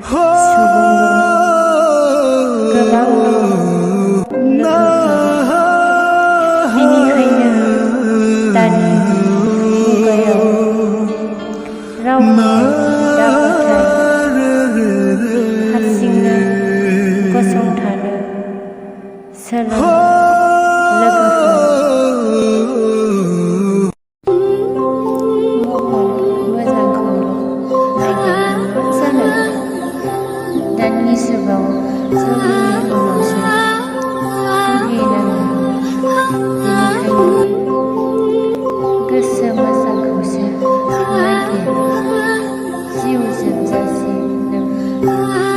सुबुंबो गोबां लोगोफोर। बेनिखायनो दानि मुगायाव रावबो दाबाथाय हारसिंनो गसंथानो सोलों। लोगोफोर महर मोजांखौल' नागिरनो सोलों। दानि जुगाव जुलिनि उनावसो भुगिनाङो। बेनिखायनो गोसो मोजांखौसो नागिर। जिउ जोबजासिम नों